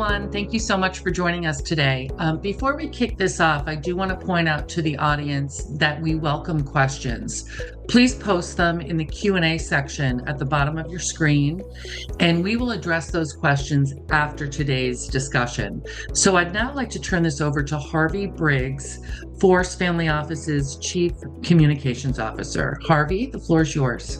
everyone. Thank you so much for joining us today. Before we kick this off, I do want to point out to the audience that we welcome questions. Please post them in the Q&A section at the bottom of your screen, and we will address those questions after today's discussion. So I'd now like to turn this over to Harvey Briggs, Force Family Office's Chief Communications Officer. Harvey, the floor is yours.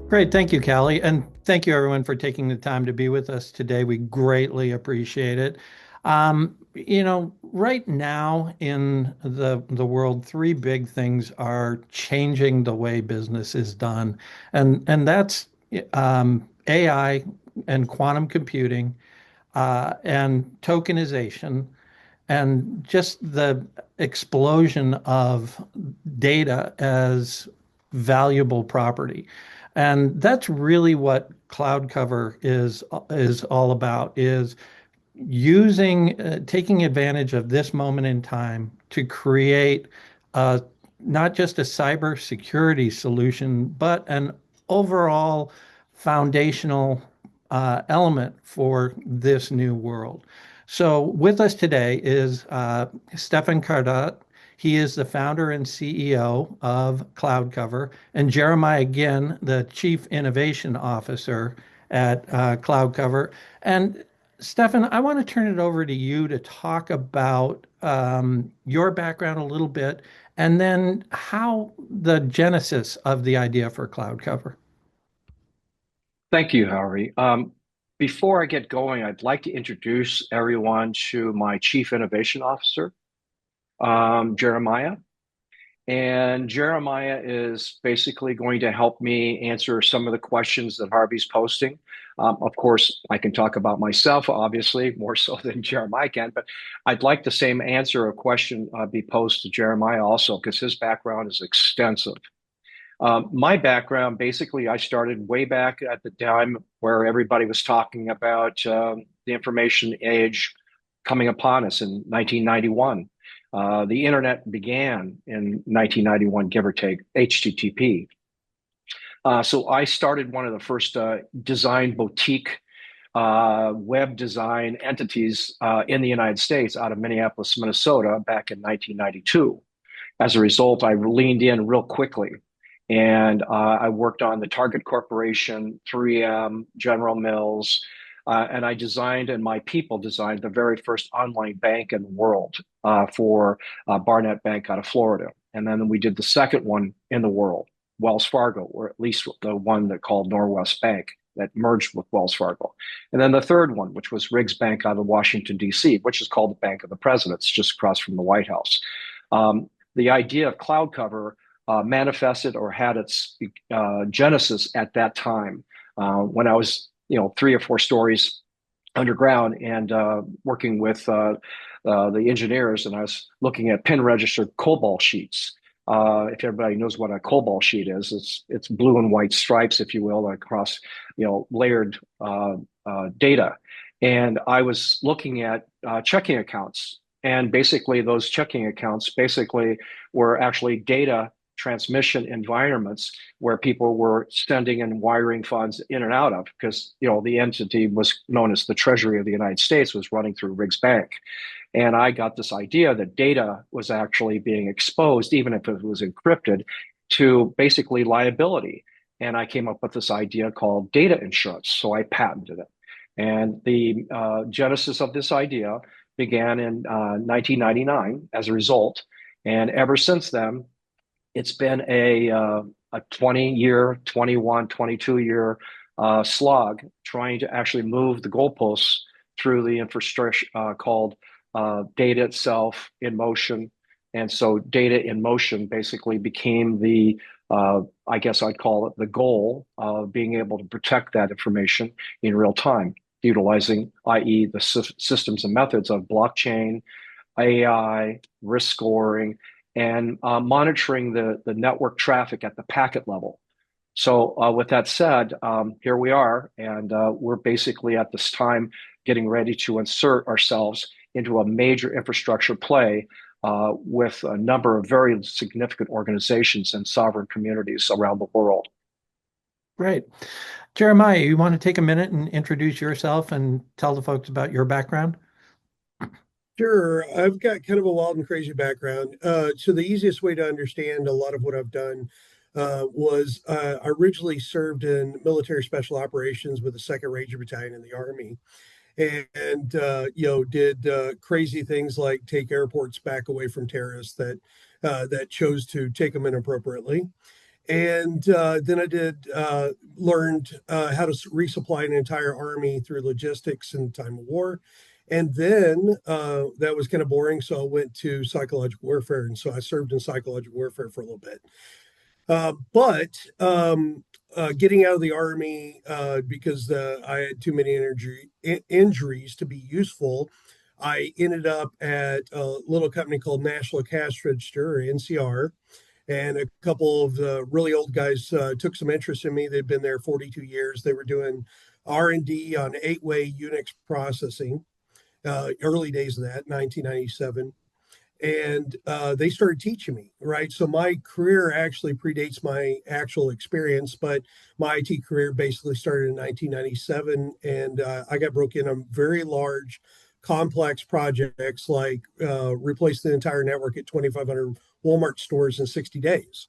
Great. Thank you, Callie. And thank you, everyone, for taking the time to be with us today. We greatly appreciate it. Right now in the world, three big things are changing the way business is done. And that's AI and quantum computing and tokenization and just the explosion of data as valuable property. And that's really what CloudCover is all about, is taking advantage of this moment in time to create not just a cybersecurity solution, but an overall foundational element for this new world. So with us today is Stefan Cardot. He is the founder and CEO of CloudCover, and Jeremiah Ginn, the Chief Innovation Officer at CloudCover. And Stefan, I want to turn it over to you to talk about your background a little bit, and then how the genesis of the idea for CloudCover. Thank you, Harvey. Before I get going, I'd like to introduce everyone to my Chief Innovation Officer, Jeremiah. And Jeremiah is basically going to help me answer some of the questions that Harvey's posting. Of course, I can talk about myself, obviously, more so than Jeremiah can, but I'd like the same answer or question be posed to Jeremiah also, because his background is extensive. My background, basically, I started way back at the time where everybody was talking about the information age coming upon us in 1991. The internet began in 1991, give or take, HTTP. So I started one of the first design boutique web design entities in the United States out of Minneapolis, Minnesota, back in 1992. As a result, I leaned in real quickly. And I worked on the Target Corporation, 3M, General Mills, and I designed, and my people designed, the very first online bank in the world for Barnett Bank out of Florida. And then we did the second one in the world, Wells Fargo, or at least the one that called Norwest Bank that merged with Wells Fargo. And then the third one, which was Riggs Bank out of Washington, D.C., which is called the Bank of the Presidents, just across from the White House. The idea of CloudCover manifested or had its genesis at that time when I was 3 or 4 stories underground and working with the engineers, and I was looking at pin registered COBOL sheets. If everybody knows what a COBOL sheet is, it's blue and white stripes, if you will, across layered data. And I was looking at checking accounts, and basically those checking accounts basically were actually data transmission environments where people were sending and wiring funds in and out of, because the entity was known as the Treasury of the United States, was running through Riggs Bank. And I got this idea that data was actually being exposed, even if it was encrypted, to basically liability. And I came up with this idea called data insurance. So I patented it. And the genesis of this idea began in 1999 as a result. And ever since then, it's been a 20-year, 21, 22-year slog trying to actually move the goalposts through the infrastructure called data itself in motion. And so data in motion basically became the, I guess I'd call it the goal of being able to protect that information in real time, utilizing, i.e. the systems and methods of blockchain, AI, risk scoring, and monitoring the network traffic at the packet level. So with that said, here we are, and we're basically at this time getting ready to insert ourselves into a major infrastructure play with a number of very significant organizations and sovereign communities around the world. Great. Jeremiah, you want to take a minute and introduce yourself and tell the folks about your background? Sure. I've got kind of a wild and crazy background. So the easiest way to understand a lot of what I've done was I originally served in military special operations with the 2nd Ranger Battalion in the Army, and did crazy things like take airports back away from terrorists that chose to take them inappropriately. And then I did learned how to resupply an entire army through logistics in time of war. And then that was kind of boring, so I went to psychological warfare, and so I served in psychological warfare for a little bit. But getting out of the army because I had too many injuries to be useful, I ended up at a little company called National Cash Register, or NCR, and a couple of the really old guys took some interest in me. They'd been there 42 years. They were doing R&D on 8-way Unix processing, early days of that, 1997. And they started teaching me, right? So my career actually predates my actual experience, but my IT career basically started in 1997. And I got broke in on very large, complex projects like replace the entire network at 2,500 Walmart stores in 60 days,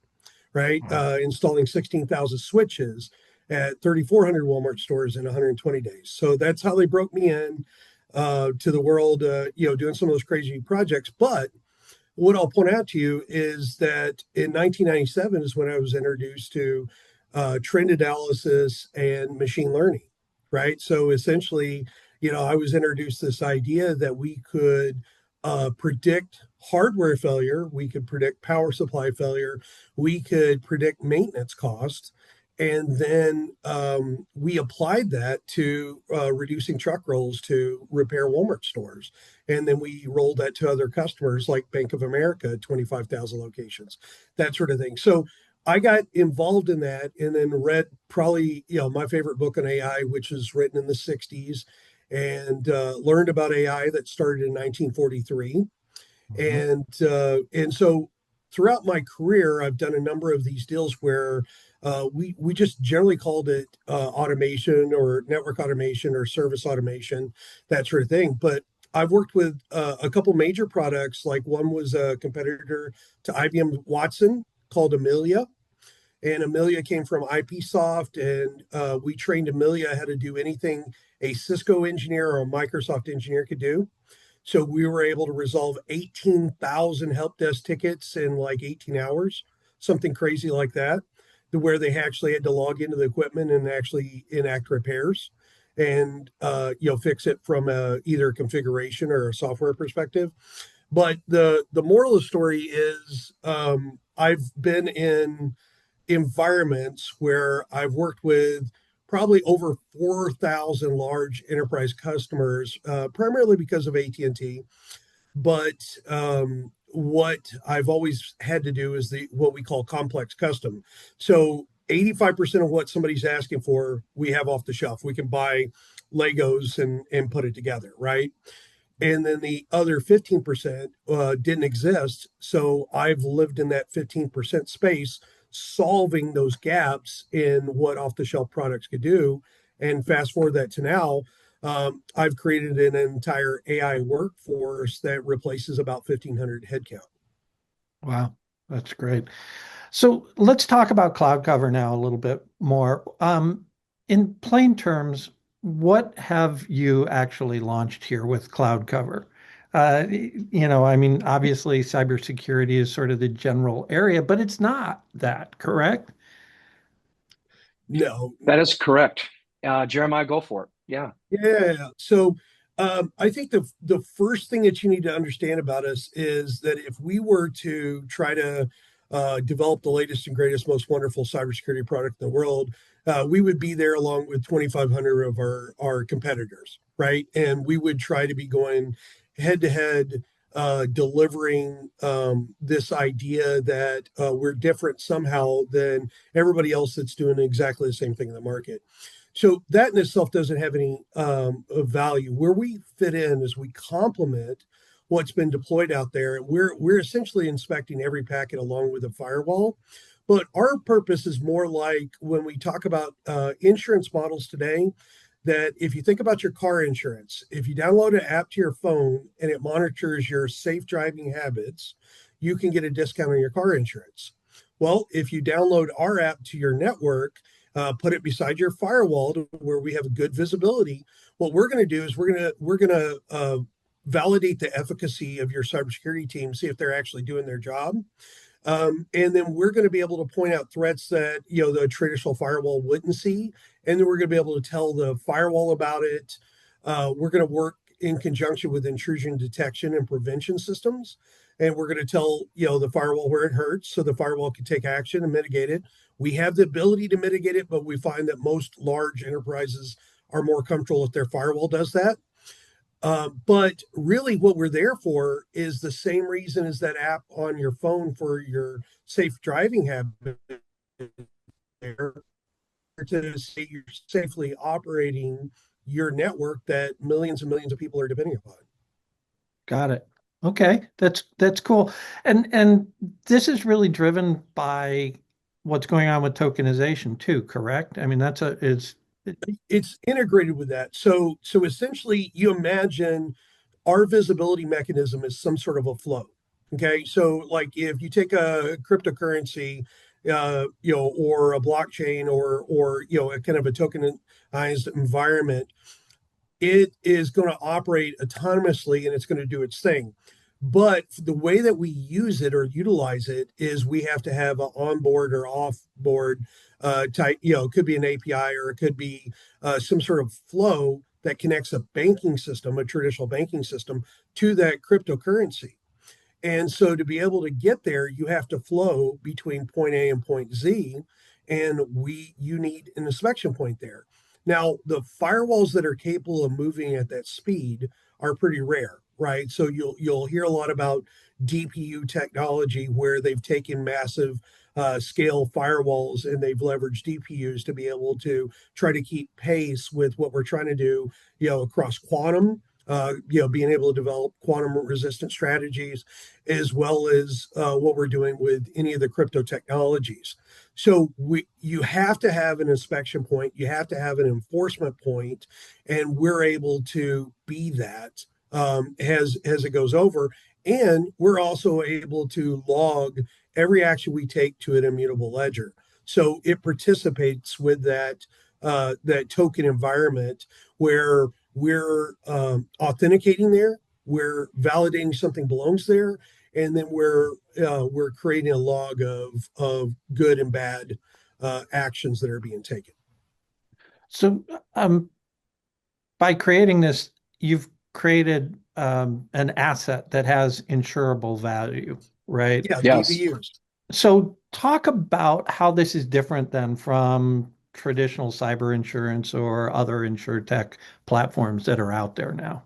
right? Installing 16,000 switches at 3,400 Walmart stores in 120 days. So that's how they broke me in to the world, doing some of those crazy projects. But what I'll point out to you is that in 1997 is when I was introduced to trend analysis and machine learning, right? So essentially, I was introduced to this idea that we could predict hardware failure, we could predict power supply failure, we could predict maintenance costs, and then we applied that to reducing truck rolls to repair Walmart stores. And then we rolled that to other customers like Bank of America, 25,000 locations, that sort of thing. So I got involved in that and then read probably, my favorite book on AI, which was written in the 60s, and learned about AI that started in 1943. And so throughout my career, I've done a number of these deals where we just generally called it automation or network automation or service automation, that sort of thing. But I've worked with a couple major products. Like one was a competitor to IBM Watson called Amelia. And Amelia came from IPsoft, and we trained Amelia how to do anything a Cisco engineer or a Microsoft engineer could do. So we were able to resolve 18,000 help desk tickets in like 18 hours, something crazy like that, to where they actually had to log into the equipment and actually enact repairs and fix it from either a configuration or a software perspective. But the moral of the story is I've been in environments where I've worked with probably over 4,000 large enterprise customers, primarily because of AT&T. But what I've always had to do is what we call complex custom. So 85% of what somebody's asking for, we have off the shelf. We can buy Legos and put it together, right? And then the other 15% didn't exist. So I've lived in that 15% space, solving those gaps in what off-the-shelf products could do. And fast forward that to now, I've created an entire AI workforce that replaces about 1,500 headcount. Wow, that's great. So let's talk about CloudCover now a little bit more. In plain terms, what have you actually launched here with CloudCover? Obviously cybersecurity is sort of the general area, but it's not that, correct? No. That is correct. Jeremiah, go for it. Yeah. Yeah. So I think the first thing that you need to understand about us is that if we were to try to develop the latest and greatest, most wonderful cybersecurity product in the world, we would be there along with 2,500 of our competitors, right? And we would try to be going head to head, delivering this idea that we're different somehow than everybody else that's doing exactly the same thing in the market. So that in itself doesn't have any value. Where we fit in is we complement what's been deployed out there. We're essentially inspecting every packet along with a firewall, But our purpose is more like when we talk about insurance models today, that if you think about your car insurance, if you download an app to your phone and it monitors your safe driving habits, you can get a discount on your car insurance. Well, if you download our app to your network, put it beside your firewall to where we have good visibility, what we're going to do is we're going to validate the efficacy of your cybersecurity team, see if they're actually doing their job. And then we're going to be able to point out threats that the traditional firewall wouldn't see, and then we're going to be able to tell the firewall about it. We're going to work in conjunction with intrusion detection and prevention systems, and we're going to tell the firewall where it hurts, so the firewall can take action and mitigate it. We have the ability to mitigate it, but we find that most large enterprises are more comfortable if their firewall does that. But really what we're there for is the same reason as that app on your phone for your safe driving habit, there to say you're safely operating your network that millions and millions of people are depending upon. Got it. Okay, that's cool. And this is really driven by what's going on with tokenization too, correct? I mean, it's integrated with that. So essentially you imagine our visibility mechanism is some sort of a flow. Okay. So like if you take a cryptocurrency, or a blockchain or a kind of a tokenized environment, it is going to operate autonomously and it's going to do its thing. But the way that we use it or utilize it is we have to have an onboard or off-board type, it could be an API or it could be some sort of flow that connects a banking system, a traditional banking system, to that cryptocurrency. And so to be able to get there, you have to flow between point A and point Z, and you need an inspection point there. Now, the firewalls that are capable of moving at that speed are pretty rare, right? So you'll hear a lot about DPU technology where they've taken massive scale firewalls and they've leveraged DPUs to be able to try to keep pace with what we're trying to do, across quantum. Being able to develop quantum resistant strategies, as well as what we're doing with any of the crypto technologies. So you have to have an inspection point, you have to have an enforcement point, and we're able to be that as it goes over. And we're also able to log every action we take to an immutable ledger. So it participates with that token environment where we're authenticating there, we're validating something belongs there, and then we're creating a log of good and bad actions that are being taken. So by creating this, you've created an asset that has insurable value, right? Yeah, Yes. DVUs. So talk about how this is different than from traditional cyber insurance or other insurtech platforms that are out there now.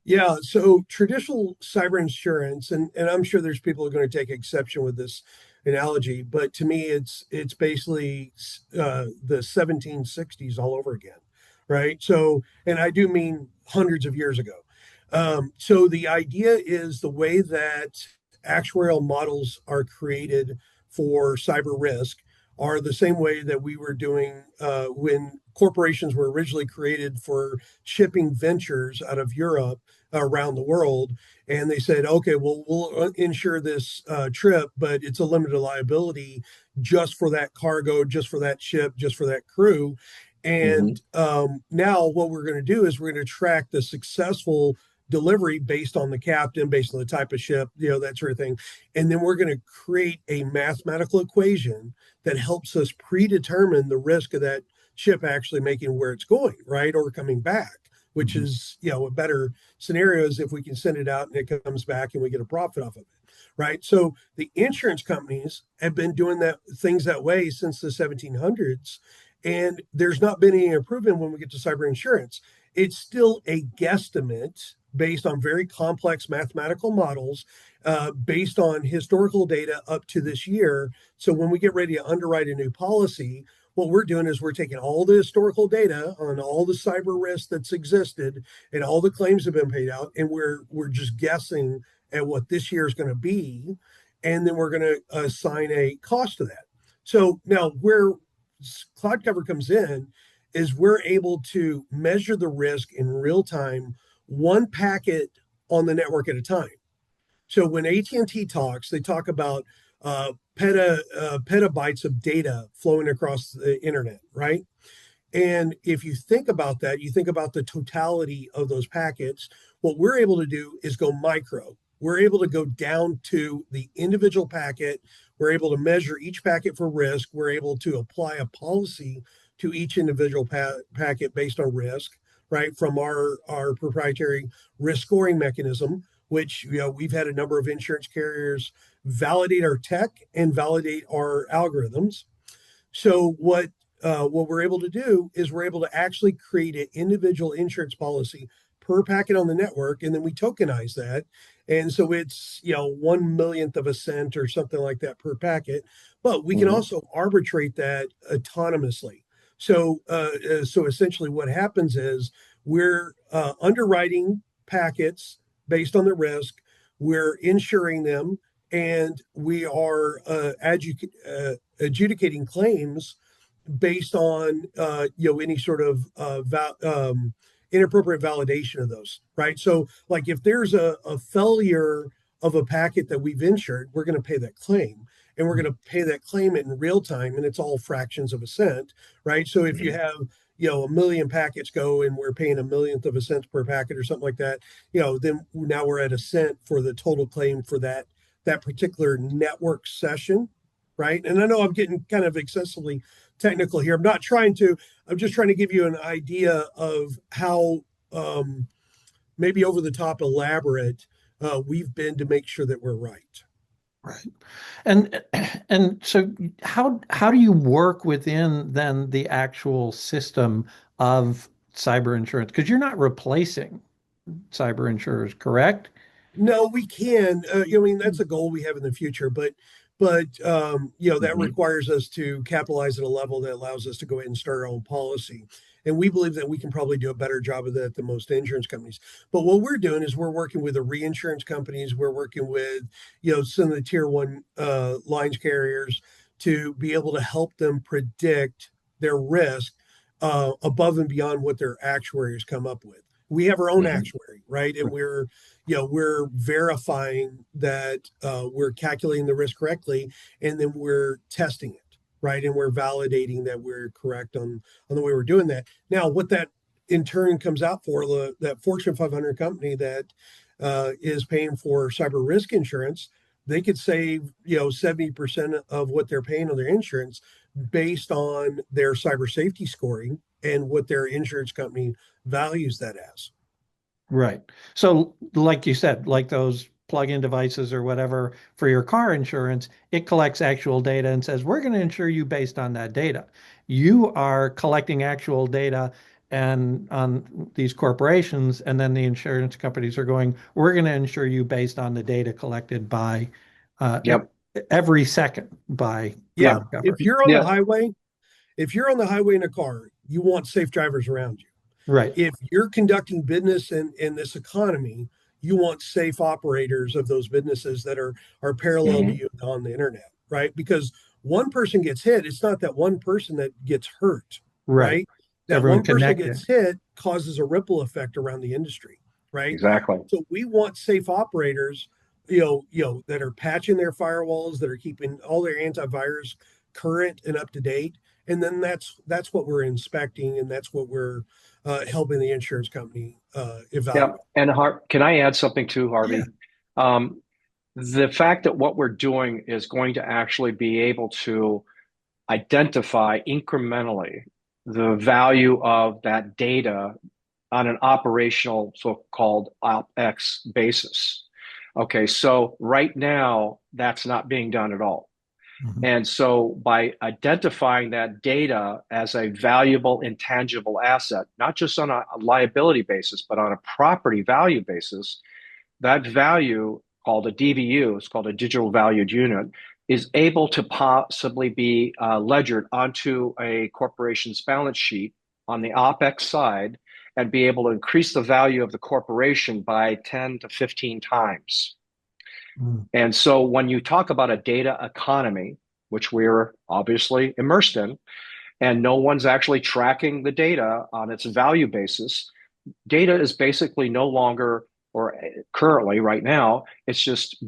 Yeah, so traditional cyber insurance, and I'm sure there's people who are going to take exception with this analogy, but to me, it's basically the 1760s all over again, right? So, and I do mean hundreds of years ago. So the idea is the way that actuarial models are created for cyber risk are the same way that we were doing when corporations were originally created for shipping ventures out of Europe around the world. And they said, okay, well, we'll insure this trip, but it's a limited liability just for that cargo, just for that ship, just for that crew. And now what we're going to do is we're going to track the successful delivery based on the captain, based on the type of ship, that sort of thing. And then we're going to create a mathematical equation that helps us predetermine the risk of that ship actually making where it's going, right? Or coming back, which is, a better scenario is if we can send it out and it comes back and we get a profit off of it, right? So the insurance companies have been doing things that way since the 1700s. And there's not been any improvement when we get to cyber insurance. It's still a guesstimate based on very complex mathematical models, based on historical data up to this year. So when we get ready to underwrite a new policy, what we're doing is we're taking all the historical data on all the cyber risk that's existed and all the claims have been paid out, and we're just guessing at what this year is going to be. and then we're going to assign a cost to that. So now where CloudCover comes in is we're able to measure the risk in real time, one packet on the network at a time. So when AT&T talks, they talk about petabytes of data flowing across the internet, right? And if you think about that, you think about the totality of those packets. What we're able to do is go micro. We're able to go down to the individual packet. We're able to measure each packet for risk. We're able to apply a policy to each individual packet based on risk, right? From our proprietary risk scoring mechanism, which we've had a number of insurance carriers validate our tech and validate our algorithms. So what we're able to do is we're able to actually create an individual insurance policy per packet on the network, and then we tokenize that. And so it's 1/1,000,000th of a cent or something like that per packet. But we can also arbitrate that autonomously. So essentially what happens is we're underwriting packets based on the risk, we're insuring them, and we are adjudicating claims based on any sort of inappropriate validation of those, right? So like if there's a failure of a packet that we've insured, we're going to pay that claim, and we're going to pay that claim in real time, and it's all fractions of a cent, right? So if you have 1,000,000 packets go and we're paying 1/1,000,000th of a cent per packet or something like that, then now we're at a cent for the total claim for that particular network session, right? And I know I'm getting kind of excessively technical here. I'm just trying to give you an idea of how maybe over the top elaborate we've been to make sure that we're right. Right. And so how do you work within then the actual system of cyber insurance? Because you're not replacing cyber insurers, correct? No, we can. That's a goal we have in the future, but that requires us to capitalize at a level that allows us to go ahead and start our own policy. And we believe that we can probably do a better job of that than most insurance companies. But what we're doing is we're working with the reinsurance companies. We're working with, some of the tier one lines carriers to be able to help them predict their risk above and beyond what their actuaries come up with. We have our own actuary, right? And we're verifying that we're calculating the risk correctly, and then we're testing it, right? And we're validating that we're correct on the way we're doing that. Now, what that in turn comes out for, that Fortune 500 company that is paying for cyber risk insurance, they could save 70% of what they're paying on their insurance based on their cyber safety scoring and what their insurance company values that as. Right. So like you said, like those plug-in devices or whatever for your car insurance, it collects actual data and says, we're going to insure you based on that data. You are collecting actual data and on these corporations, and then the insurance companies are going, we're going to insure you based on the data collected by every second by CloudCover. If you're on the highway in a car, you want safe drivers around you. Right. If you're conducting business in this economy, you want safe operators of those businesses that are parallel to you on the internet, right? Because one person gets hit, it's not that one person that gets hurt, right? That Everyone one person connected. gets hit causes a ripple effect around the industry, right? Exactly. So we want safe operators, that are patching their firewalls, that are keeping all their antivirus current and up to date. And then that's what we're inspecting, and that's what we're helping the insurance company evaluate. Yeah. And can I add something too, Harvey? Yeah. The fact that what we're doing is going to actually be able to identify incrementally the value of that data on an operational so-called OpEx basis. Okay, so right now that's not being done at all. And so by identifying that data as a valuable intangible asset, not just on a liability basis, but on a property value basis, that value called a DVU, it's called a digital valued unit, is able to possibly be ledgered onto a corporation's balance sheet on the OpEx side and be able to increase the value of the corporation by 10 to 15 times. Mm. And so when you talk about a data economy, which we're obviously immersed in, and no one's actually tracking the data on its value basis, data is basically no longer, or currently right now, it's just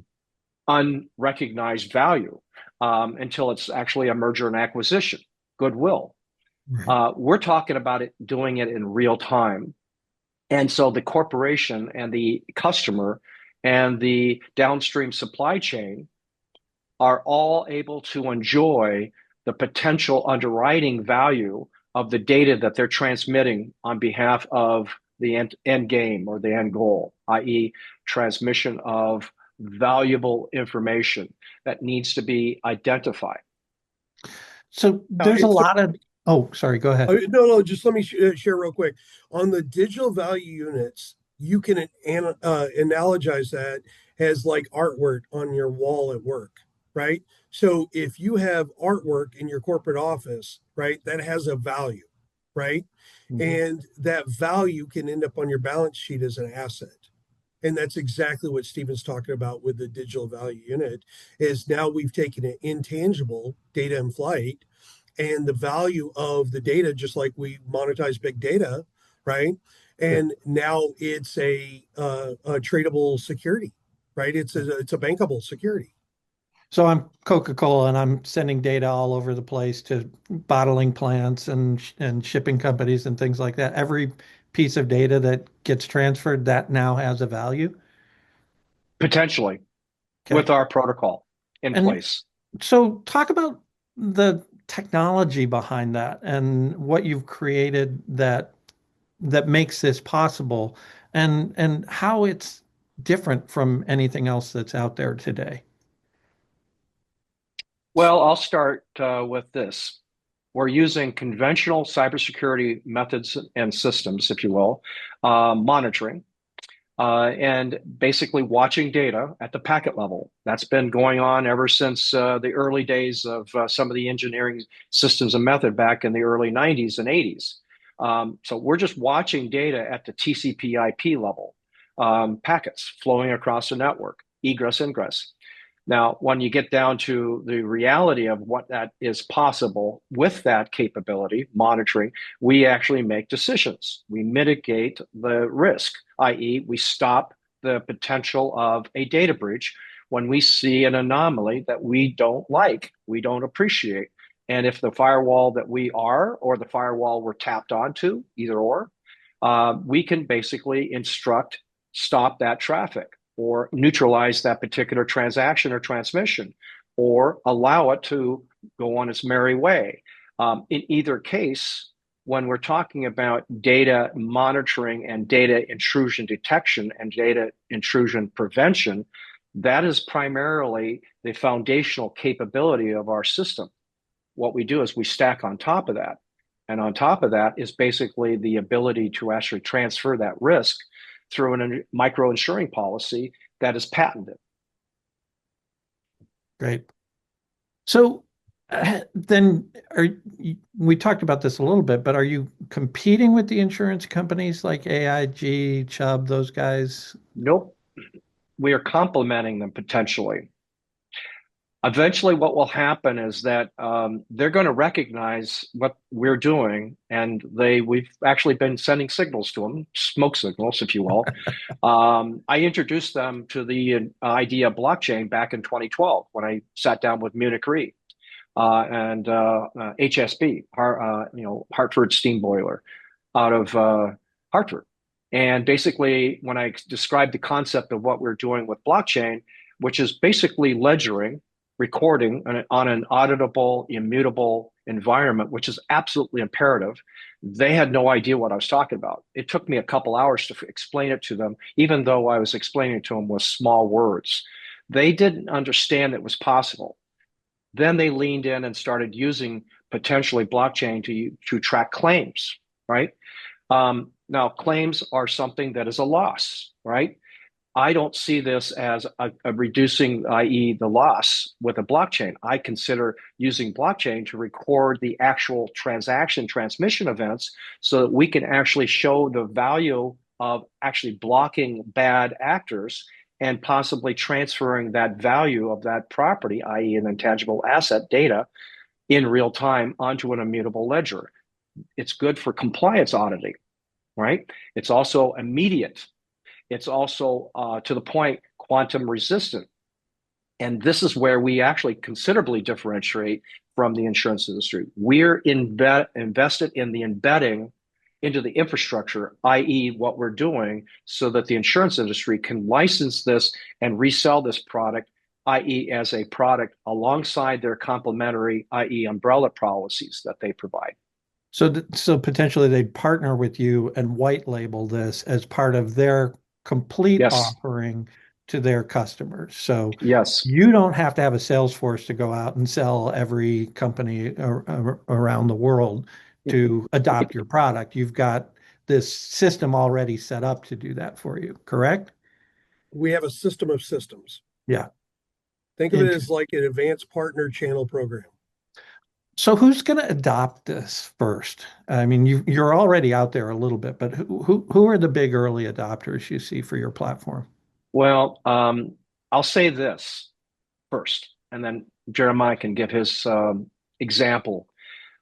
unrecognized value until it's actually a merger and acquisition, goodwill. Right. We're talking about it, doing it in real time. And so the corporation and the customer and the downstream supply chain are all able to enjoy the potential underwriting value of the data that they're transmitting on behalf of the end game or the end goal, i.e., transmission of valuable information that needs to be identified. So there's a lot of, oh, sorry, go ahead. No, just let me share real quick. On the digital value units, you can analogize that as like artwork on your wall at work, right? So if you have artwork in your corporate office, right, that has a value, right? Mhm. And that value can end up on your balance sheet as an asset. And that's exactly what Stephen's talking about with the digital value unit is now we've taken an intangible data in flight and the value of the data, just like we monetize big data, right? And now it's a tradable security, right? It's a bankable security. So I'm Coca-Cola and I'm sending data all over the place to bottling plants and shipping companies and things like that. Every piece of data that gets transferred, that now has a value. Potentially, Okay. with our protocol in And place. so talk about the technology behind that and what you've created that makes this possible and how it's different from anything else that's out there today. Well, I'll start with this. We're using conventional cybersecurity methods and systems, if you will, monitoring, and basically watching data at the packet level. That's been going on ever since the early days of some of the engineering systems and method back in the early 90s and 80s. So we're just watching data at the TCP/IP level, packets flowing across the network, egress, ingress. Now, when you get down to the reality of what that is possible with that capability, monitoring, we actually make decisions. We mitigate the risk, i.e., we stop the potential of a data breach when we see an anomaly that we don't like, we don't appreciate. And if the firewall that we are or the firewall we're tapped onto, either or, we can basically instruct stop that traffic or neutralize that particular transaction or transmission, or allow it to go on its merry way. In either case, when we're talking about data monitoring and data intrusion detection and data intrusion prevention, that is primarily the foundational capability of our system. What we do is we stack on top of that. And on top of that is basically the ability to actually transfer that risk through a micro insuring policy that is patented. Great. So then we talked about this a little bit, but are you competing with the insurance companies like AIG, Chubb, those guys? Nope. We are complementing them potentially. Eventually, what will happen is that they're going to recognize what we're doing, and we've actually been sending signals to them, smoke signals, if you will. I introduced them to the idea of blockchain back in 2012 when I sat down with Munich Re and HSB, Hartford Steam Boiler, out of Hartford. And basically, when I described the concept of what we're doing with blockchain, which is basically ledgering, recording on an auditable, immutable environment, which is absolutely imperative, they had no idea what I was talking about. It took me a couple hours to explain it to them, even though I was explaining it to them with small words. They didn't understand it was possible. Then they leaned in and started using potentially blockchain to track claims, right? Now, claims are something that is a loss, right? I don't see this as a reducing, i.e., the loss with a blockchain. I consider using blockchain to record the actual transaction transmission events so that we can actually show the value of actually blocking bad actors and possibly transferring that value of that property, i.e. an intangible asset data, in real time onto an immutable ledger. It's good for compliance auditing, right? It's also immediate. It's also, to the point, quantum resistant. And this is where we actually considerably differentiate from the insurance industry. We're invested in the embedding into the infrastructure, i.e. what we're doing, so that the insurance industry can license this and resell this product, i.e. as a product alongside their complementary, i.e. umbrella policies that they provide. So potentially they'd partner with you and white label this as part of their complete Yes. offering to their customers. So yes, you don't have to have a sales force to go out and sell every company around the world to adopt your product. You've got this system already set up to do that for you, correct? We have a system of systems. Yeah. Think of it as like an advanced partner channel program. So who's going to adopt this first? I mean, you're already out there a little bit, but who are the big early adopters you see for your platform? Well, I'll say this first, and then Jeremiah can give his example.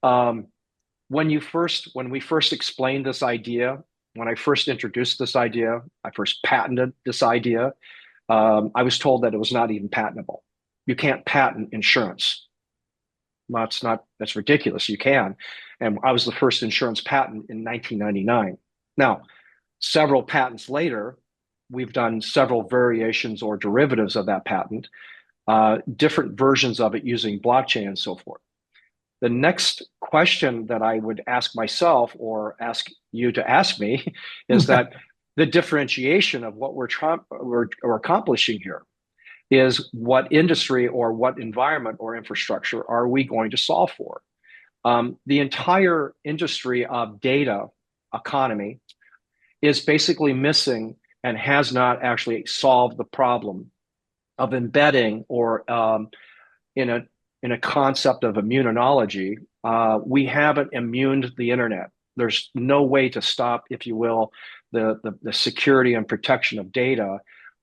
When we first explained this idea, when I first introduced this idea, I first patented this idea, I was told that it was not even patentable. You can't patent insurance. Well, that's ridiculous. You can. And I was the first insurance patent in 1999. Now, several patents later, we've done several variations or derivatives of that patent, different versions of it using blockchain and so forth. The next question that I would ask myself or ask you to ask me is that the differentiation of what we're accomplishing here is what industry or what environment or infrastructure are we going to solve for? The entire industry of data economy is basically missing and has not actually solved the problem of embedding or in a concept of immunology. We haven't immuned the internet. There's no way to stop, if you will, the security and protection of data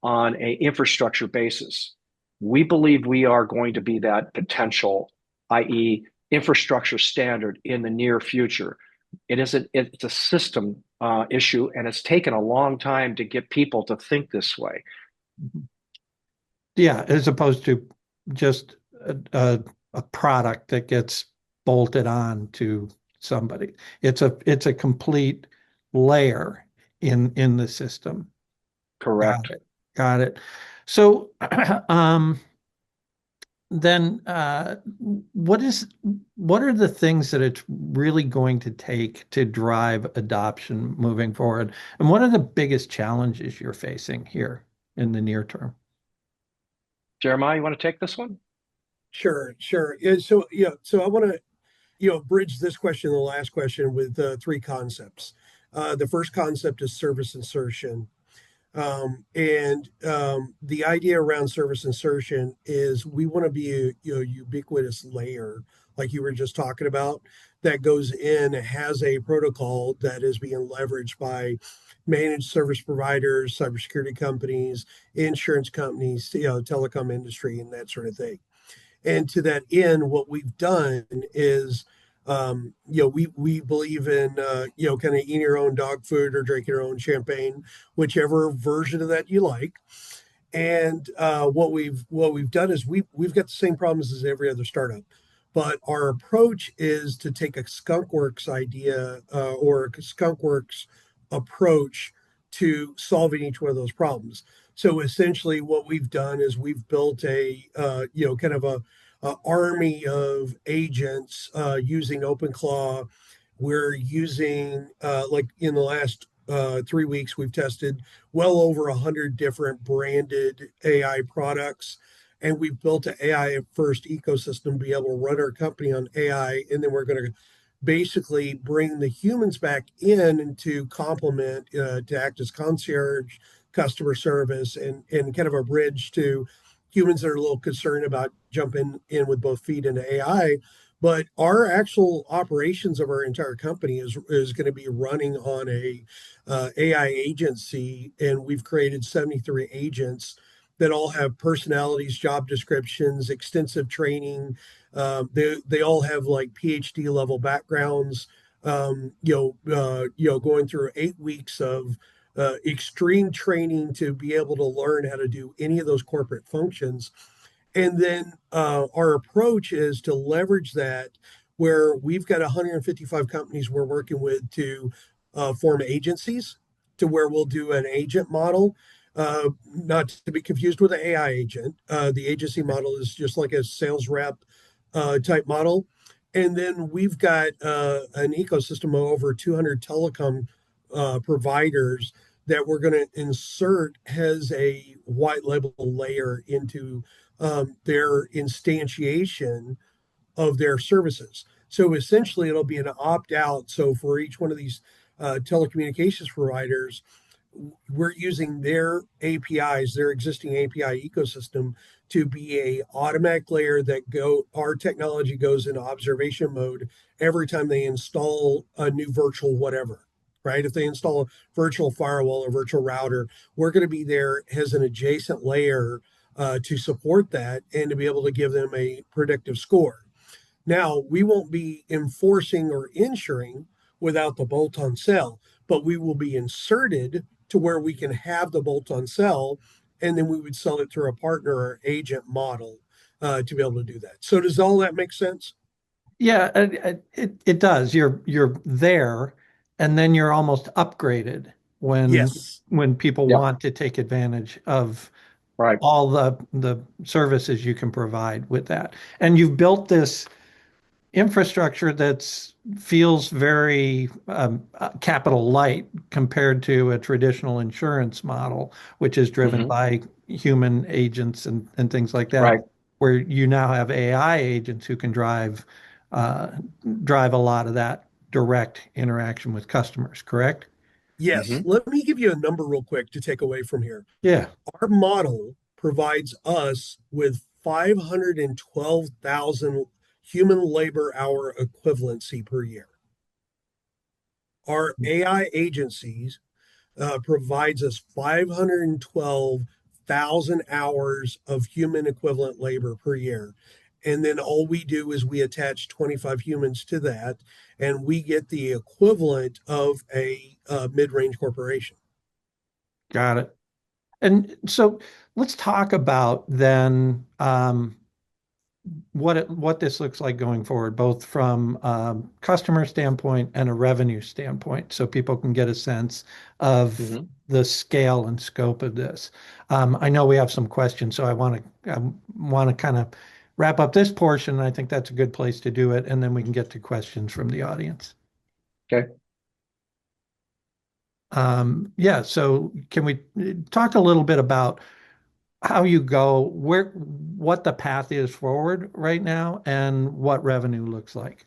on an infrastructure basis. We believe we are going to be that potential, i.e. infrastructure standard in the near future. It's a system issue, and it's taken a long time to get people to think this way. Yeah, as opposed to just a product that gets bolted on to somebody. It's a complete layer in the system. Correct. Got it. So then what are the things that it's really going to take to drive adoption moving forward? And what are the biggest challenges you're facing here in the near term? Jeremiah, you want to take this one? Sure. So I want to bridge this question and the last question with three concepts. The first concept is service insertion. The idea around service insertion is we want to be a ubiquitous layer, like you were just talking about, that goes in and has a protocol that is being leveraged by managed service providers, cybersecurity companies, insurance companies, telecom industry, and that sort of thing. And to that end, what we've done is we believe in kind of eating your own dog food or drinking your own champagne, whichever version of that you like. And what we've done is we've got the same problems as every other startup, but our approach is to take a skunkworks idea or a skunkworks approach to solving each one of those problems. So essentially, what we've done is we've built a kind of a army of agents using OpenClaw. We're using, like in the last 3 weeks, we've tested well over 100 different branded AI products. And we've built an AI first ecosystem to be able to run our company on AI. And then we're going to basically bring the humans back in to complement, to act as concierge, customer service, and kind of a bridge to humans that are a little concerned about jumping in with both feet into AI, But our actual operations of our entire company is going to be running on a AI agency, and we've created 73 agents that all have personalities, job descriptions, extensive training. They all have like PhD level backgrounds. Going through 8 weeks of extreme training to be able to learn how to do any of those corporate functions. And then our approach is to leverage that where we've got 155 companies we're working with to form agencies to where we'll do an agent model, not to be confused with an AI agent. The agency model is just like a sales rep type model. And then we've got an ecosystem of over 200 telecom providers that we're going to insert as a white label layer into their instantiation of their services. So essentially, it'll be an opt out. So for each one of these telecommunications providers, we're using their APIs, their existing API ecosystem, to be a automatic layer that our technology goes into observation mode every time they install a new virtual whatever. Right? If they install a virtual firewall or virtual router, we're going to be there as an adjacent layer to support that and to be able to give them a predictive score. Now, we won't be enforcing or insuring without the bolt-on sell, but we will be inserted to where we can have the bolt-on sell, and then we would sell it through a partner or agent model to be able to do that. So does all that make sense? Yeah, it does. You're there, and then you're almost upgraded Yes. when people Yep. want to take advantage of Right. all the services you can provide with that. And you've built this infrastructure that feels very capital light compared to a traditional insurance model, which is driven by human agents and things like that, Right. where you now have AI agents who can drive a lot of that direct interaction with customers, correct? Yes. Let me give you a number real quick to take away from here. Yeah. Our model provides us with 512,000 human labor hour equivalency per year. Our AI agencies provides us 512,000 hours of human equivalent labor per year. And then all we do is we attach 25 humans to that, and we get the equivalent of a mid-range corporation. Got it. And so let's talk about then what this looks like going forward, both from customer standpoint and a revenue standpoint, so people can get a sense of the scale and scope of this. I know we have some questions, so I want to kind of wrap up this portion. I think that's a good place to do it, and then we can get to questions from the audience. Okay. Yeah, so can we talk a little bit about how you go, what the path is forward right now, and what revenue looks like?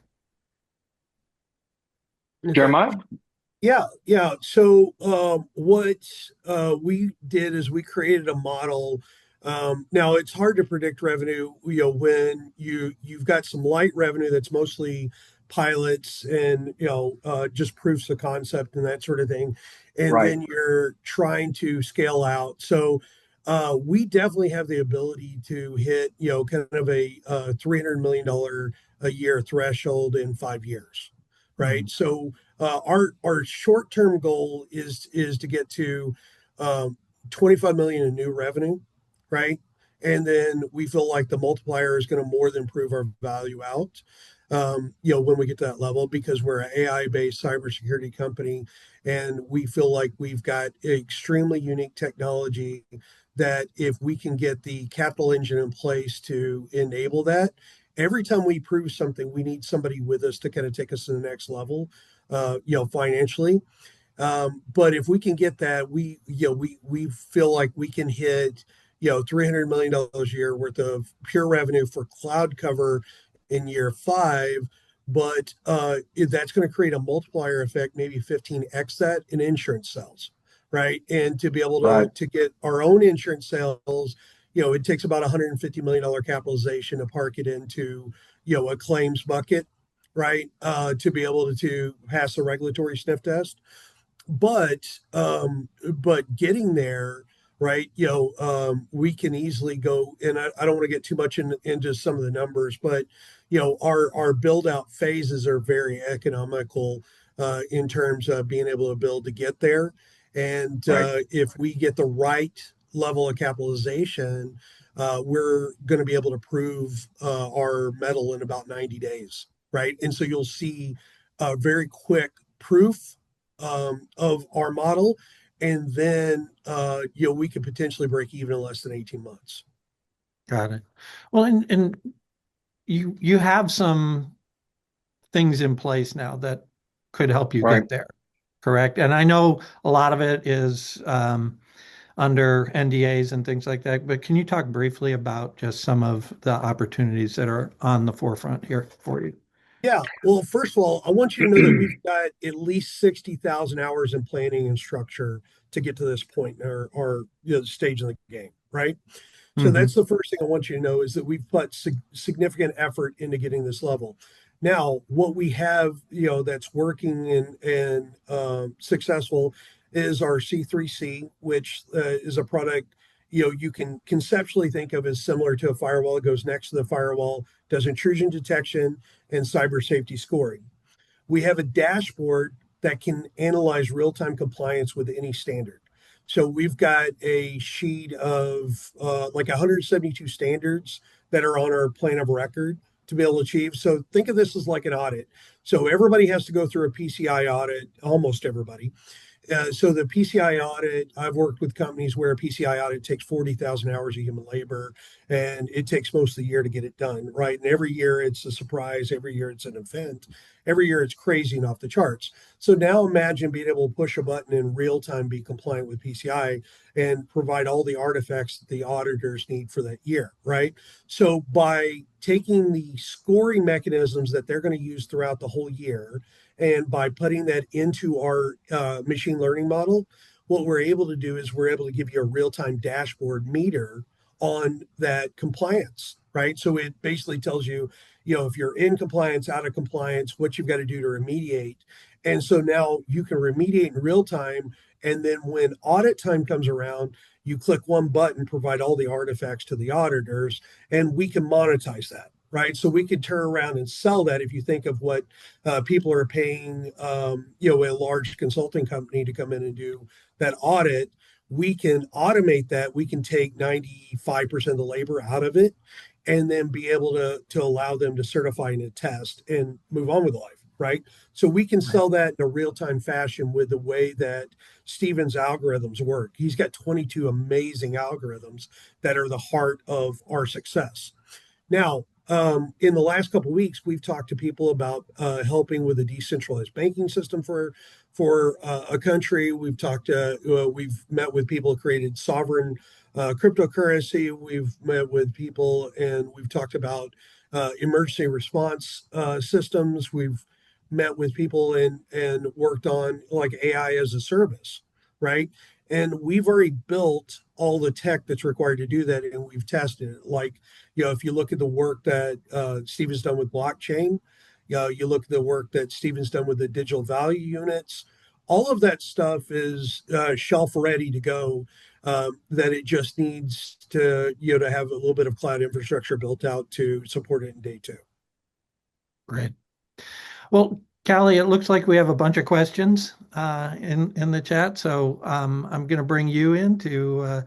Jeremiah? Yeah. So what we did is we created a model. Now it's hard to predict revenue, when you've got some light revenue that's mostly pilots and just proofs of concept and that sort of thing, and then you're trying to scale out. So we definitely have the ability to hit kind of a $300 million a year threshold in 5 years, right? So our short-term goal is to get to 25 million in new revenue, right? And then we feel like the multiplier is going to more than prove our value out, when we get to that level, because we're an AI-based cybersecurity company, and we feel like we've got extremely unique technology that if we can get the capital engine in place to enable that, every time we prove something, we need somebody with us to kind of take us to the next level, financially. But if we can get that, we feel like we can hit, $300 million a year worth of pure revenue for CloudCover in year 5. But that's going to create a multiplier effect, maybe 15x that in insurance sales, right? And to be able to get our own insurance sales, it takes about $150 million capitalization to park it into a claims bucket, right, to be able to pass a regulatory sniff test. But getting there, right, we can easily go, and I don't want to get too much into some of the numbers, but our build out phases are very economical in terms of being able to build to get there. And Right. If we get the right level of capitalization, we're going to be able to prove our metal in about 90 days, right? And so you'll see very quick proof of our model, and then we could potentially break even in less than 18 months. Got it. Well, and you have some things in place now that could help you Right. get there, correct? And I know a lot of it is under NDAs and things like that, but can you talk briefly about just some of the opportunities that are on the forefront here for you? Yeah. Well, first of all, I want you to know that we've got at least 60,000 hours in planning and structure to get to this point, or stage in the game, right? So Mm-hmm. that's the first thing I want you to know, is that we've put significant effort into getting this level. Now, what we have, that's working and successful is our C3C, which is a product you can conceptually think of as similar to a firewall. It goes next to the firewall, does intrusion detection and cyber safety scoring. We have a dashboard that can analyze real-time compliance with any standard. So we've got a sheet of like 172 standards that are on our plan of record to be able to achieve. So think of this as like an audit. So everybody has to go through a PCI audit, almost everybody. So the PCI audit, I've worked with companies where a PCI audit takes 40,000 hours of human labor, and it takes most of the year to get it done, right? And every year it's a surprise. Every year it's an event. Every year it's crazy and off the charts. So now imagine being able to push a button in real time, be compliant with PCI, and provide all the artifacts that the auditors need for that year, right? So by taking the scoring mechanisms that they're going to use throughout the whole year, and by putting that into our machine learning model, what we're able to do is we're able to give you a real-time dashboard meter on that compliance, right? So it basically tells you, if you're in compliance, out of compliance, what you've got to do to remediate. And so now you can remediate in real time. And then when audit time comes around, you click one button, provide all the artifacts to the auditors, and we can monetize that, right? So we could turn around and sell that. If you think of what people are paying, a large consulting company to come in and do that audit, we can automate that. We can take 95% of the labor out of it, and then be able to allow them to certify and test and move on with life, right? So we can sell that in a real-time fashion with the way that Steven's algorithms work. He's got 22 amazing algorithms that are the heart of our success. Now, in the last couple of weeks, we've talked to people about helping with a decentralized banking system for a country. We've met with people who created sovereign cryptocurrency. We've met with people, and we've talked about emergency response systems. We've met with people and worked on like AI as a service, right? And we've already built all the tech that's required to do that, and we've tested it. Like, if you look at the work that Steven's done with blockchain, you look at the work that Steven's done with the digital value units, all of that stuff is shelf ready to go. That it just needs to, to have a little bit of cloud infrastructure built out to support it in day two. Great. Well, Callie, it looks like we have a bunch of questions in the chat, so I'm going to bring you in to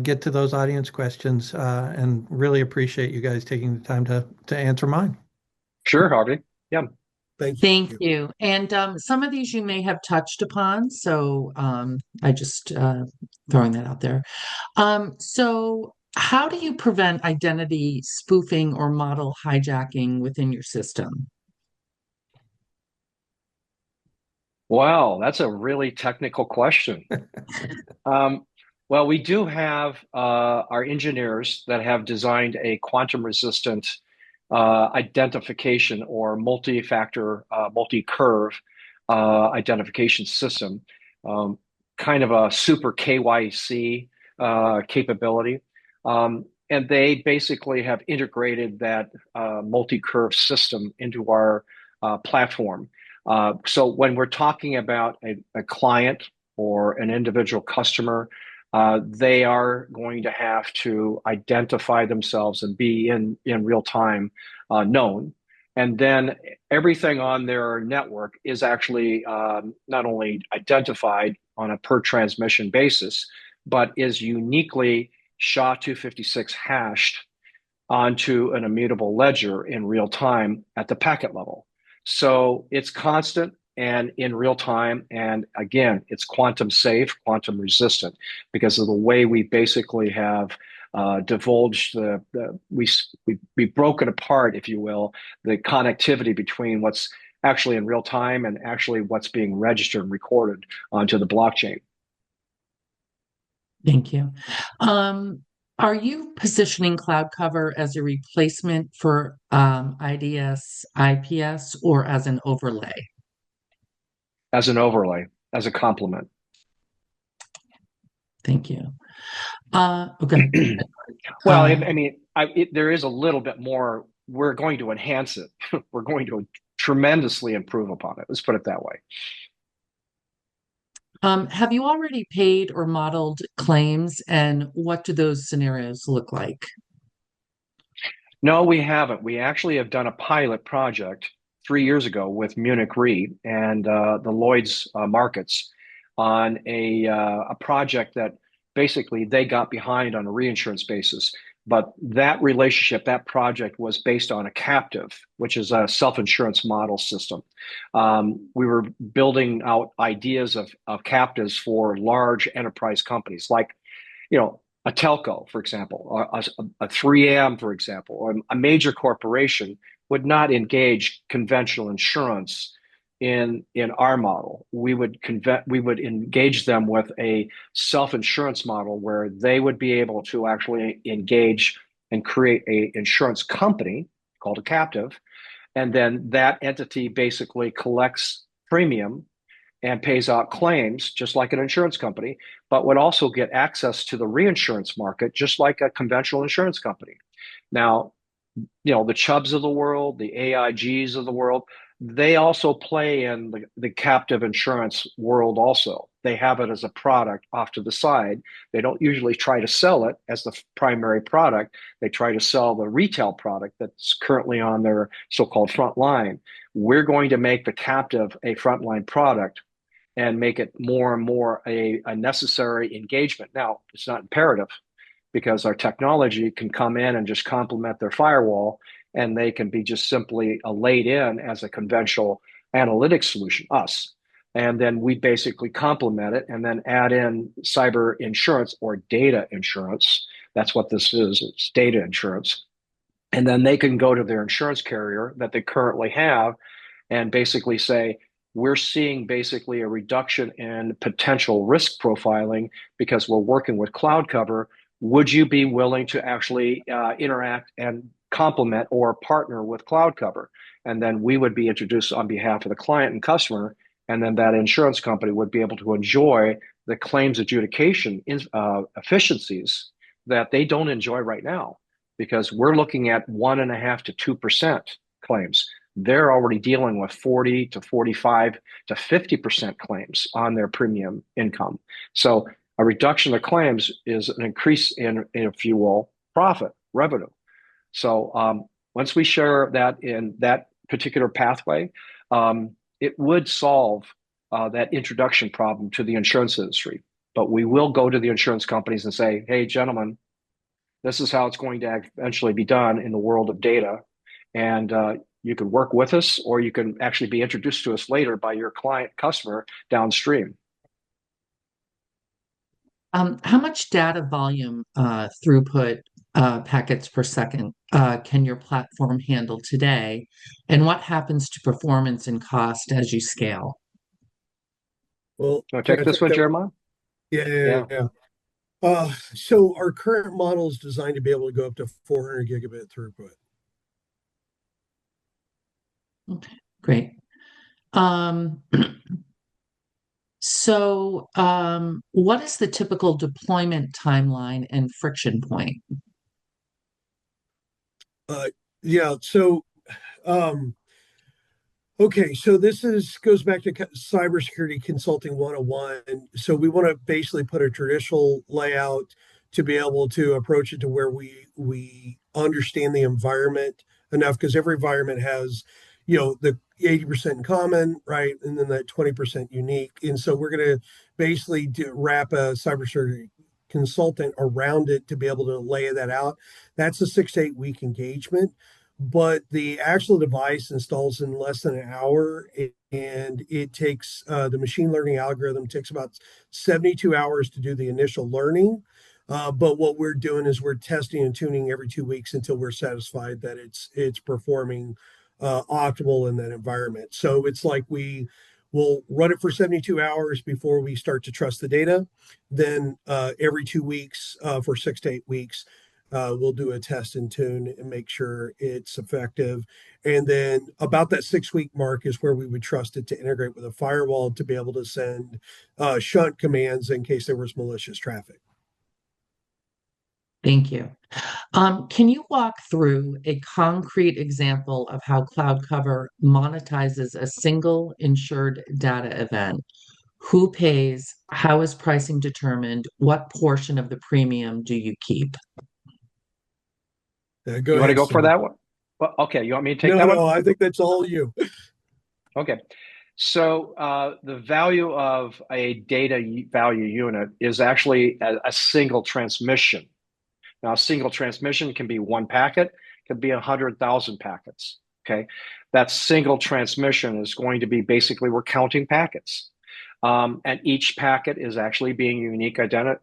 get to those audience questions, and really appreciate you guys taking the time to answer mine. Sure, Harvey. Yeah. Thank you. And some of these you may have touched upon, so I just throwing that out there. So how do you prevent identity spoofing or model hijacking within your system? Wow, that's a really technical question. Well, we do have our engineers that have designed a quantum resistant identification or multi-factor, multi-curve identification system, kind of a super KYC capability. And and they basically have integrated that multi-curve system into our platform. So when we're talking about a client or an individual customer, they are going to have to identify themselves and be in real time known. And then everything on their network is actually not only identified on a per transmission basis, but is uniquely SHA-256 hashed onto an immutable ledger in real time at the packet level. So it's constant and in real time. And again, it's quantum safe, quantum resistant, because of the way we basically have divulged we've broken apart, if you will, the connectivity between what's actually in real time and actually what's being registered and recorded onto the blockchain. Thank you. Are you positioning CloudCover as a replacement for IDS, IPS, or as an overlay? As an overlay, as a complement. Thank you. Okay. Well, I mean, there is a little bit more. We're going to enhance it. We're going to tremendously improve upon it. Let's put it that way. Have you already paid or modeled claims, and what do those scenarios look like? No, we haven't. We actually have done a pilot project 3 years ago with Munich Re and the Lloyd's markets on a project that basically they got behind on a reinsurance basis. But that relationship, that project was based on a captive, which is a self-insurance model system. We were building out ideas of captives for large enterprise companies like, a telco, for example, or a 3M, for example, or a major corporation would not engage conventional insurance in our model. We would engage them with a self-insurance model where they would be able to actually engage and create an insurance company called a captive, and then that entity basically collects premium and pays out claims just like an insurance company, but would also get access to the reinsurance market just like a conventional insurance company. Now, the Chubbs of the world, the AIGs of the world, they also play in the captive insurance world also. They have it as a product off to the side. They don't usually try to sell it as the primary product. They try to sell the retail product that's currently on their so-called front line. We're going to make the captive a frontline product and make it more and more a necessary engagement. Now, it's not imperative because our technology can come in and just complement their firewall, and they can be just simply laid in as a conventional analytics solution, us. And then we basically complement it and then add in cyber insurance or data insurance. That's what this is. It's data insurance. And then they can go to their insurance carrier that they currently have and basically say, we're seeing basically a reduction in potential risk profiling because we're working with CloudCover. Would you be willing to actually interact and complement or partner with CloudCover? And then we would be introduced on behalf of the client and customer, and then that insurance company would be able to enjoy the claims adjudication efficiencies that they don't enjoy right now, because we're looking at 1.5% to 2% claims. They're already dealing with 40 to 45 to 50% claims on their premium income. So a reduction of claims is an increase in, if you will, profit, revenue. So once we share that in that particular pathway, it would solve that introduction problem to the insurance industry. But we will go to the insurance companies and say, hey, gentlemen, this is how it's going to eventually be done in the world of data. And you can work with us, or you can actually be introduced to us later by your client customer downstream. How much data volume throughput packets per second can your platform handle today? And what happens to performance and cost as you scale? Well, Can I take this one, Jeremiah? Yeah. So our current model is designed to be able to go up to 400 gigabit throughput. Okay, great. So what is the typical deployment timeline and friction point? Yeah. So, um, okay. So goes back to cybersecurity consulting 101. So we want to basically put a traditional layout to be able to approach it to where we understand the environment enough, because every environment has, the 80% in common, right? And then that 20% unique. And so we're going to basically wrap a cybersecurity consultant around it to be able to lay that out. That's a 6 to 8 week engagement, but the actual device installs in less than an hour, and it takes the machine learning algorithm takes about 72 hours to do the initial learning. But what we're doing is we're testing and tuning every 2 weeks until we're satisfied that it's performing optimal in that environment. So it's like we will run it for 72 hours before we start to trust the data. Then every 2 weeks for 6 to 8 weeks, we'll do a test and tune and make sure it's effective. And then about that 6 week mark is where we would trust it to integrate with a firewall to be able to send shunt commands in case there was malicious traffic. Thank you. Can you walk through a concrete example of how CloudCover monetizes a single insured data event? Who pays? How is pricing determined? What portion of the premium do you keep? Go You want to ahead, go for Steve. that one? Well, okay, you want me to take No, that no, one? I think that's all you. Okay. So the value of a value unit is actually a single transmission. Now, a single transmission can be one packet, can be 100,000 packets. Okay, that single transmission is going to be basically we're counting packets, and each packet is actually being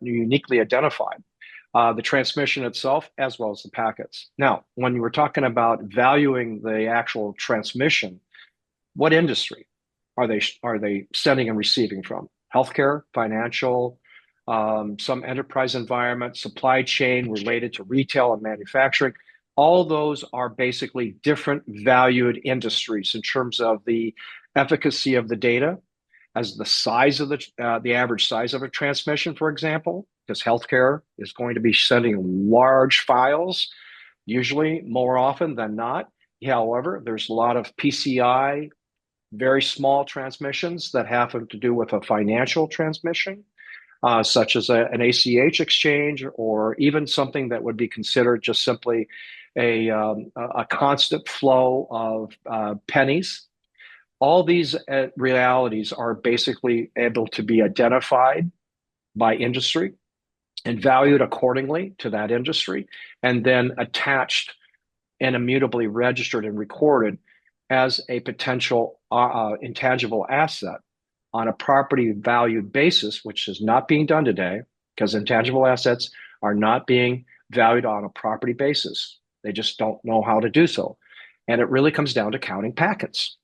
uniquely identified. The transmission itself, as well as the packets. Now, when you were talking about valuing the actual transmission, what industry are they sending and receiving from? Healthcare, financial, some enterprise environment, supply chain related to retail and manufacturing. All those are basically different valued industries in terms of the efficacy of the data, as the size of the average size of a transmission, for example, because healthcare is going to be sending large files, usually more often than not. However, there's a lot of PCI, very small transmissions that have to do with a financial transmission, such as an ACH exchange, or even something that would be considered just simply a constant flow of pennies. All these realities are basically able to be identified by industry and valued accordingly to that industry, and then attached and immutably registered and recorded as a potential intangible asset on a property valued basis, which is not being done today because intangible assets are not being valued on a property basis. They just don't know how to do so. And it really comes down to counting packets.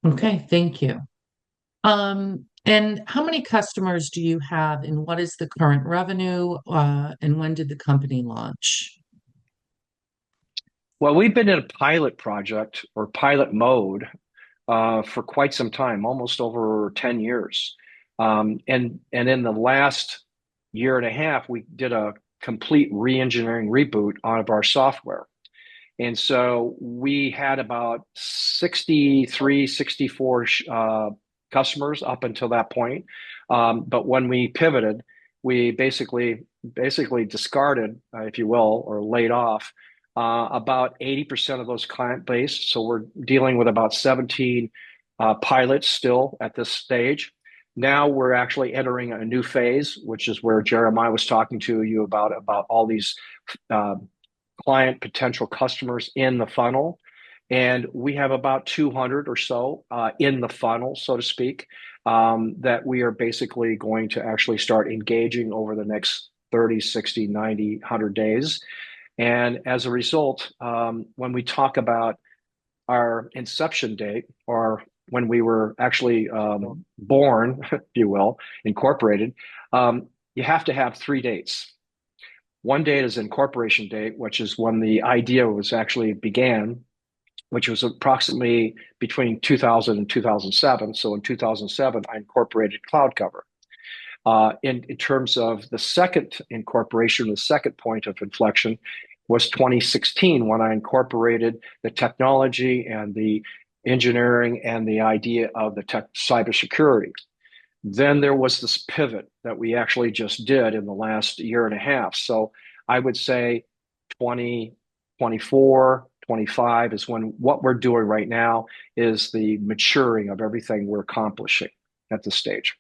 Okay, thank you. And how many customers do you have, and what is the current revenue, and when did the company launch? Well, we've been in a pilot project or pilot mode for quite some time, almost over 10 years. And in the last year and a half, we did a complete re-engineering reboot of our software. And so we had about 63, 64 customers up until that point. But when we pivoted, we basically discarded, if you will, or laid off about 80% of those client base. So we're dealing with about 17 pilots still at this stage. Now we're actually entering a new phase, which is where Jeremiah was talking to you about all these client potential customers in the funnel. And we have about 200 or so in the funnel, so to speak, that we are basically going to actually start engaging over the next 30, 60, 90, 100 days. And as a result, when we talk about our inception date, or when we were actually born, if you will, incorporated, you have to have 3 dates. One date is incorporation date, which is when the idea was actually began, which was approximately between 2000 and 2007. So in 2007, I incorporated CloudCover. In terms of the second incorporation, the second point of inflection was 2016 when I incorporated the technology and the engineering and the idea of the cybersecurity. Then there was this pivot that we actually just did in the last year and a half. So I would say 2024, 25 is when what we're doing right now is the maturing of everything we're accomplishing at this stage.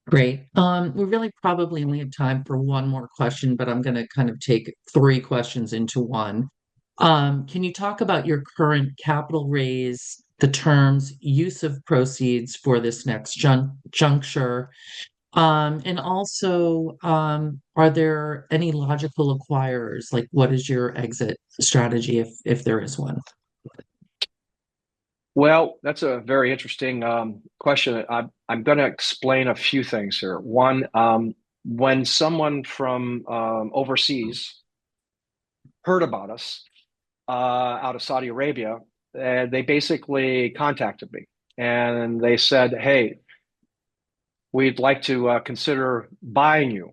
Great. We really probably only have time for one more question, but I'm going to kind of take three questions into one. Can you talk about your current capital raise, the terms, use of proceeds for this next juncture? And also, are there any logical acquirers? Like, what is your exit strategy if there is one? Well, that's a very interesting question. I'm going to explain a few things here. One, when someone from overseas heard about us out of Saudi Arabia, they basically contacted me and they said, "Hey, we'd like to consider buying you.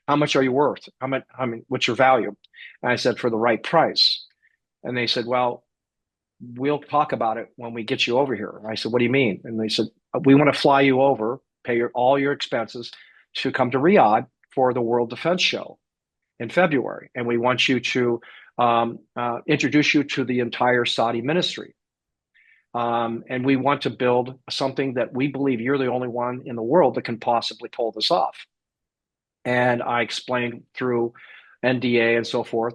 How much are you worth? What's your value?" And I said, "For the right price." And they said, "Well, we'll talk about it when we get you over here." And I said, "What do you mean?" And they said, "We want to fly you over, pay all your expenses to come to Riyadh for the World Defense Show in February. And we want you to introduce you to the entire Saudi ministry. And we want to build something that we believe you're the only one in the world that can possibly pull this off." And I explained through NDA and so forth.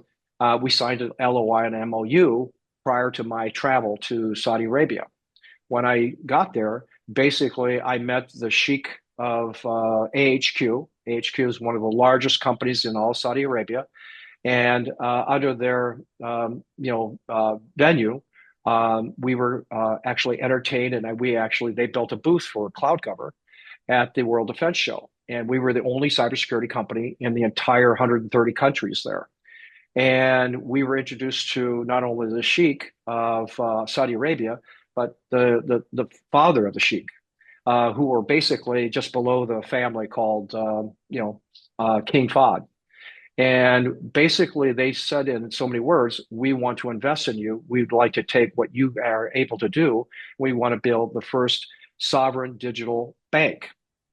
We signed an LOI and MOU prior to my travel to Saudi Arabia. When I got there, basically I met the Sheikh of AHQ. AHQ is one of the largest companies in all Saudi Arabia. And under their venue, we were actually entertained, and they built a booth for CloudCover at the World Defense Show. And we were the only cybersecurity company in the entire 130 countries there. And we were introduced to not only the Sheikh of Saudi Arabia, but the father of the Sheikh, who were basically just below the family called King Fahd. And basically they said in so many words, "We want to invest in you. We'd like to take what you are able to do. We want to build the first sovereign digital bank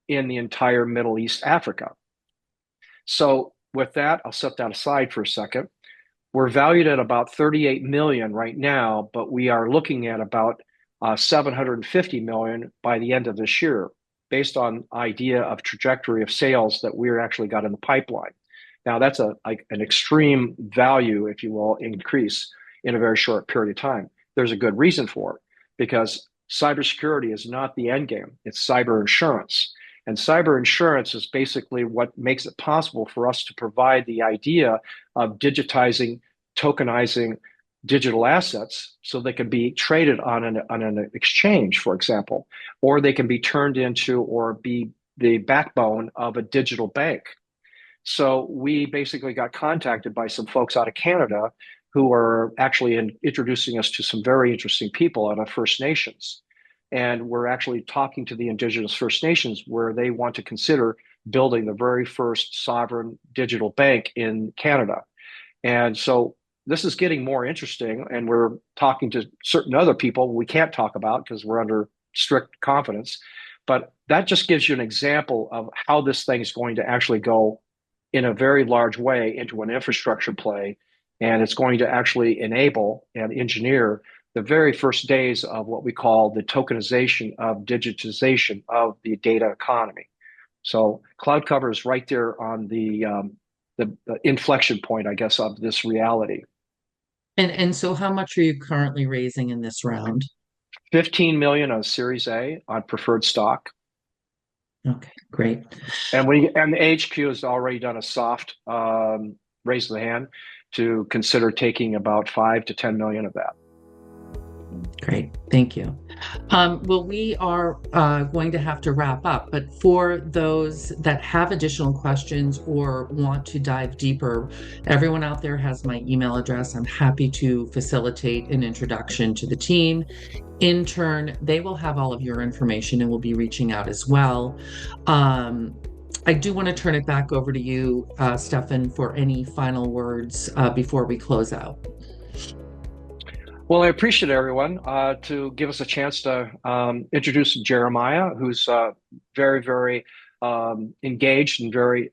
in the entire Middle East, Africa." So with that, I'll set that aside for a second. We're valued at about 38 million right now, but we are looking at about 750 million by the end of this year, based on idea of trajectory of sales that we're actually got in the pipeline. Now that's an extreme value, if you will, increase in a very short period of time. There's a good reason for it, because cybersecurity is not the end game. It's cyber insurance. And cyber insurance is basically what makes it possible for us to provide the idea of digitizing, tokenizing digital assets so they can be traded on an exchange, for example, or they can be turned into or be the backbone of a digital bank. So we basically got contacted by some folks out of Canada who are actually introducing us to some very interesting people out of First Nations. And we're actually talking to the Indigenous First Nations where they want to consider building the very first sovereign digital bank in Canada. And so this is getting more interesting, and we're talking to certain other people we can't talk about because we're under strict confidence. But that just gives you an example of how this thing is going to actually go in a very large way into an infrastructure play. And it's going to actually enable and engineer the very first days of what we call the tokenization of digitization of the data economy. So CloudCover is right there on the inflection point, I guess, of this reality. And so how much are you currently raising in this round? 15 million on Series A on preferred stock. Okay, great. And the HQ has already done a soft raise of the hand to consider taking about 5 to 10 million of that. Great, thank you. Well, we are going to have to wrap up, but for those that have additional questions or want to dive deeper, everyone out there has my email address. I'm happy to facilitate an introduction to the team. In turn, they will have all of your information and will be reaching out as well. I do want to turn it back over to you, Stefan, for any final words before we close out. Well, I appreciate everyone to give us a chance to introduce Jeremiah, who's very, very engaged and very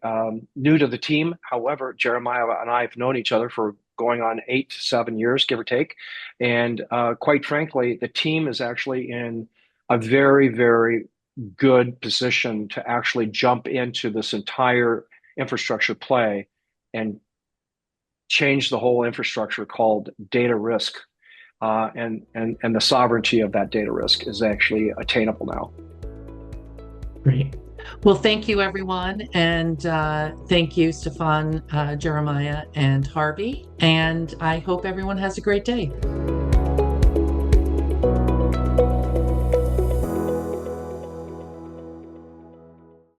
new to the team. However, Jeremiah and I have known each other for going on 8 to 7 years, give or take. And quite frankly, the team is actually in a very, very good position to actually jump into this entire infrastructure play and change the whole infrastructure called data risk. And the sovereignty of that data risk is actually attainable now. Great. Well, thank you, everyone. And thank you, Stefan, Jeremiah, and Harvey. And I hope everyone has a great day.